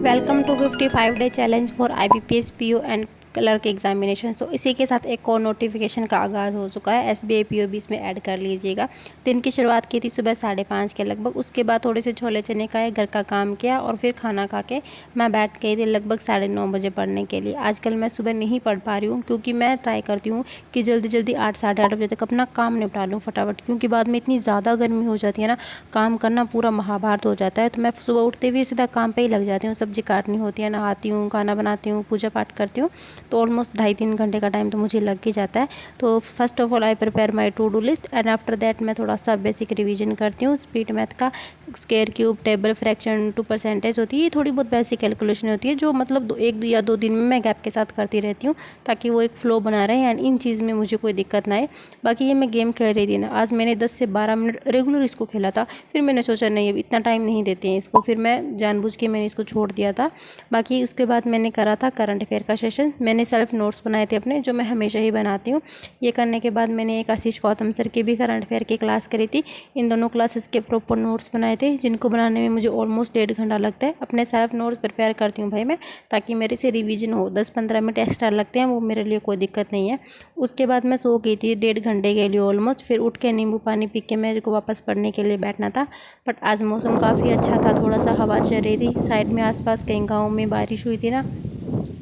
Welcome to 55 day challenge for IBPS PO and clerk examination. So इसी के साथ एक और नोटिफिकेशन का आगाज़ हो चुका है। SBI PO भी इसमें ऐड कर लीजिएगा। दिन की शुरुआत की थी सुबह 5:30 के लगभग। उसके बाद थोड़े से छोले चने खाए, घर का काम किया और फिर खाना खा के मैं बैठ गई थी लगभग 9:30 बजे पढ़ने के लिए। आजकल मैं सुबह नहीं पढ़ पा रही हूँ क्योंकि मैं ट्राई करती हूँ कि जल्दी जल्दी 8 साढ़े 8 बजे तक अपना काम निपटा लूँ फटाफट, क्योंकि बाद में इतनी ज़्यादा गर्मी हो जाती है ना, काम करना पूरा महाभारत हो जाता है। तो मैं सुबह उठते हुए सीधा काम पे ही लग जाती हूँ। सब्जी काटनी होती है, नहाती हूँ, खाना बनाती हूँ, पूजा पाठ करती हूँ, तो ऑलमोस्ट 2.5-3 घंटे का टाइम तो मुझे लग ही जाता है। तो first of all I prepare my to do list and after that मैं थोड़ा सा बेसिक रिवीजन करती हूँ। स्पीड मैथ का square cube table fraction to percentage होती है, ये थोड़ी बहुत बेसिक कैलकुलेशन होती है जो मतलब एक या दो दिन में मैं गैप के साथ करती रहती हूँ ताकि वो एक फ्लो बना रहे एंड इन चीज़ में मुझे कोई दिक्कत ना आए। बाकी ये मैं गेम खेल रही थी ना, आज मैंने 10 से 12 मिनट रेगुलर इसको खेला था। फिर मैंने सोचा नहीं अब इतना टाइम नहीं देते हैं इसको, फिर मैं जानबूझ के मैंने इसको छोड़ दिया था। बाकी उसके बाद मैंने करा था करंट अफेयर का सेशन। मैंने सेल्फ नोट्स बनाए थे अपने, जो मैं हमेशा ही बनाती हूँ। ये करने के बाद मैंने एक आशीष गौतम सर की भी करंट अफेयर की क्लास करी थी। इन दोनों क्लासेस के प्रॉपर नोट्स बनाए थे जिनको बनाने में मुझे ऑलमोस्ट 1.5 घंटा लगता है। अपने सेल्फ नोट्स प्रिपेयर करती हूँ भाई मैं, ताकि मेरे से रिवीजन हो। 10-15 मिनट एक्स्ट्रा लगते हैं, वो मेरे लिए कोई दिक्कत नहीं है। उसके बाद मैं सो गई थी 1.5 घंटे के लिए ऑलमोस्ट। फिर उठ के नींबू पानी पी के मेरे को वापस पढ़ने के लिए बैठना था। बट आज मौसम काफ़ी अच्छा था, थोड़ा सा हवा चल रही थी। साइड में आसपास कहीं गाँव में बारिश हुई थी ना,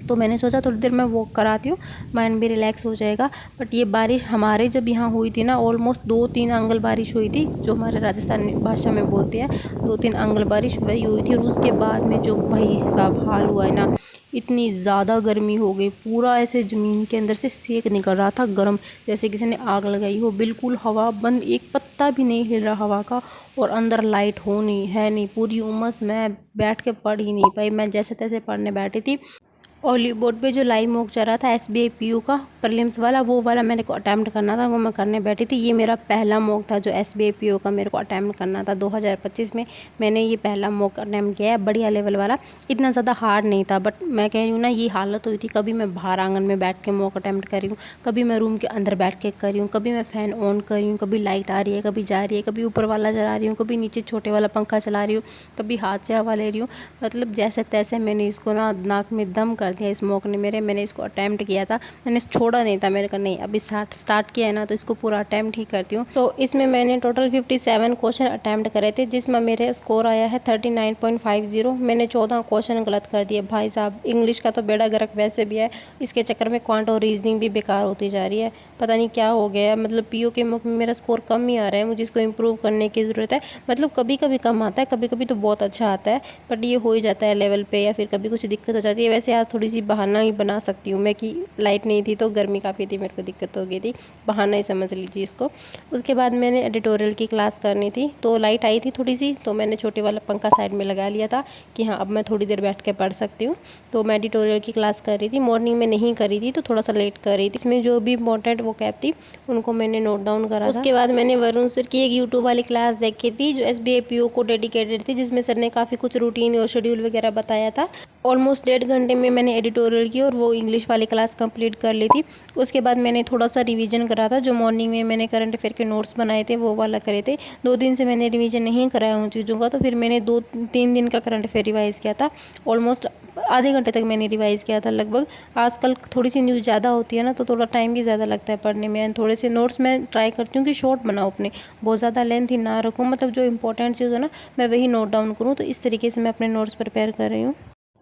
तो मैंने सोचा थोड़ी देर मैं वॉक कराती हूँ, माइंड भी रिलैक्स हो जाएगा। बट ये बारिश हमारे जब यहाँ हुई थी ना, ऑलमोस्ट 2-3 अंगल बारिश हुई थी, जो हमारे राजस्थानी भाषा में बोलते हैं 2-3 अंगल बारिश वही हुई थी। और उसके बाद में जो भाई साहब हाल हुआ है ना, इतनी ज़्यादा गर्मी हो गई, पूरा ऐसे ज़मीन के अंदर से सेक निकल रहा था गर्म, जैसे किसी ने आग लगाई हो। बिल्कुल हवा बंद, एक पत्ता भी नहीं हिल रहा हवा का, और अंदर लाइट हो नहीं है नहीं, पूरी उमस। मैं बैठ के पढ़ ही नहीं पाई, मैं जैसे तैसे पढ़ने बैठी थी। ओली बोर्ड पे जो लाइव मॉक चल रहा था SBI PO का प्रीलिम्स वाला, वो वाला मेरे को अटैम्प्ट करना था, वो मैं करने बैठी थी। ये मेरा पहला मॉक था जो SBI PO का मेरे को अटैम्प्ट करना था 2025 में। मैंने ये पहला मॉक अटैम्प्ट किया है, बढ़िया लेवल वाला। इतना ज़्यादा हार्ड नहीं था, बट मैं कह रही हूँ ना, ये हालत हुई थी। कभी मैं बाहर आंगन में बैठ के मॉक अटैम्प्ट कर रही हूँ, कभी मैं रूम के अंदर बैठ के कर रही हूँ, कभी मैं फ़ैन ऑन कर रही हूँ, कभी लाइट आ रही है, कभी जा रही है, कभी ऊपर वाला जला रही हूँ, कभी नीचे छोटे वाला पंखा चला रही हूँ, कभी हाथ से हवा ले रही हूँ। मतलब जैसे तैसे मैंने इसको ना नाक में दम कर दिया इस मॉक ने। मैंने इसको अटैम्प्ट किया था, मैंने छोड़ा नहीं था। मेरे को नहीं, अभी स्टार्ट किया है ना, तो इसको पूरा अटैम्प्ट ही करती हूँ। सो इसमें मैंने टोटल 57 क्वेश्चन अटैम्प्ट करे थे, जिसमें मेरे स्कोर आया है 39.50। मैंने 14 क्वेश्चन गलत कर दिए भाई साहब। इंग्लिश का तो बेड़ा गर्क वैसे भी है, इसके चक्कर में क्वांट और रीजनिंग भी बेकार होती जा रही है। पता नहीं क्या हो गया है, मतलब PO के मुख में मेरा स्कोर कम ही आ रहा है। मुझे इसको इम्प्रूव करने की ज़रूरत है। मतलब कभी कभी कम आता है, कभी कभी तो बहुत अच्छा आता है, बट ये हो ही जाता है लेवल पे, या फिर कभी कुछ दिक्कत हो जाती है। वैसे आज थोड़ी सी बहाना ही बना सकती हूँ मैं कि लाइट नहीं थी तो गर्मी काफ़ी थी, मेरे को दिक्कत हो गई थी, बहाना ही समझ लीजिए इसको। उसके बाद मैंने एडिटोरियल की क्लास करनी थी, तो लाइट आई थी थोड़ी सी, तो मैंने छोटे वाला पंखा साइड में लगा लिया था कि हाँ अब मैं थोड़ी देर बैठ के पढ़ सकती हूँ। तो मैं एडिटोरियल की क्लास कर रही थी, मॉर्निंग में नहीं करी थी तो थोड़ा सा लेट कर रही थी। इसमें जो भी इंपॉर्टेंट वो कैप थी उनको मैंने नोट डाउन करा था। उसके बाद मैंने वरुण सर की एक यूट्यूब वाली क्लास देखी थी जो SBI PO को डेडिकेटेड थी, जिसमें सर ने काफ़ी कुछ रूटीन और शेड्यूल वगैरह बताया था। ऑलमोस्ट 1.5 घंटे में मैंने एडिटोरियल की और वो इंग्लिश वाली क्लास कंप्लीट कर ली थी। उसके बाद मैंने थोड़ा सा रिवीजन करा था, जो मॉर्निंग में मैंने करंट अफेयर के नोट्स बनाए थे वो वाला करे थे। 2 दिन से मैंने रिवीजन नहीं कराया उन चीज़ों का, तो फिर मैंने 2-3 दिन का करंट अफेयर रिवाइज़ किया था। ऑलमोस्ट आधे घंटे तक मैंने रिवाइज़ किया था लगभग। आजकल थोड़ी सी न्यूज़ ज़्यादा होती है ना, तो थोड़ा टाइम भी ज़्यादा लगता है पढ़ने में। थोड़े से नोट्स मैं ट्राई करती हूँ कि शॉर्ट बनाऊँ अपने, बहुत ज़्यादा लेंथ ही ना रखूँ, मतलब जो इंपॉर्टेंट चीज़ है ना मैं वही नोट डाउन करूँ। तो इस तरीके से मैं अपने नोट्स प्रिपेयर कर रही हूँ।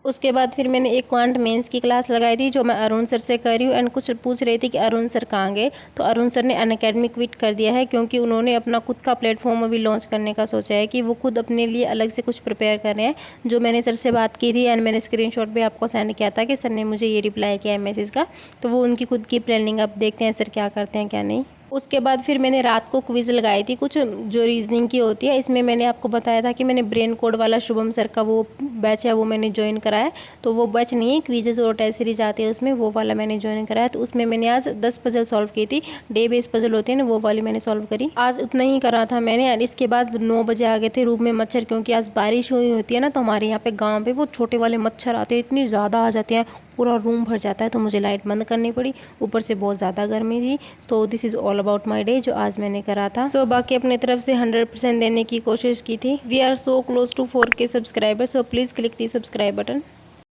उसके बाद फिर मैंने एक क्वांट मेंस की क्लास लगाई थी, जो मैं अरुण सर से कर रही हूँ। एंड कुछ पूछ रही थी कि अरुण सर कहाँ गए, तो अरुण सर ने अनअकैडमी क्विट कर दिया है, क्योंकि उन्होंने अपना खुद का प्लेटफॉर्म अभी लॉन्च करने का सोचा है कि वो खुद अपने लिए अलग से कुछ प्रिपेयर कर रहे हैं। जो मैंने सर से बात की थी एंड मैंने स्क्रीनशॉट भी आपको सेंड किया था कि सर ने मुझे ये रिप्लाई किया है मैसेज का, तो वो उनकी खुद की प्लानिंग। अब देखते हैं सर क्या करते हैं क्या नहीं। उसके बाद फिर मैंने रात को क्विज़ लगाई थी कुछ, जो रीजनिंग की होती है। इसमें मैंने आपको बताया था कि मैंने ब्रेन कोड वाला शुभम सर का वो बैच है वो मैंने ज्वाइन कराया है। तो वो बैच नहीं है, क्विजेज और टेस्ट सीरीज आती है उसमें, वो वाला मैंने ज्वाइन कराया। तो उसमें मैंने आज 10 पजल सॉल्व की थी, डे बेस पजल होती है ना, वो वाली मैंने सॉल्व करी। आज उतना ही करा था मैंने। और इसके बाद 9 बजे आ गए थे रूम में मच्छर, क्योंकि आज बारिश हुई होती है ना, तो हमारे यहाँ पे गाँव पे वो छोटे वाले मच्छर आते हैं, इतनी ज़्यादा आ जाते हैं, पूरा रूम भर जाता है, तो मुझे लाइट बंद करनी पड़ी। ऊपर से बहुत ज़्यादा गर्मी थी। तो this is all about my day जो आज मैंने करा था। सो बाकी अपने तरफ से 100% देने की कोशिश की थी। We are so close to 4K subscribers, so please click the subscribe button.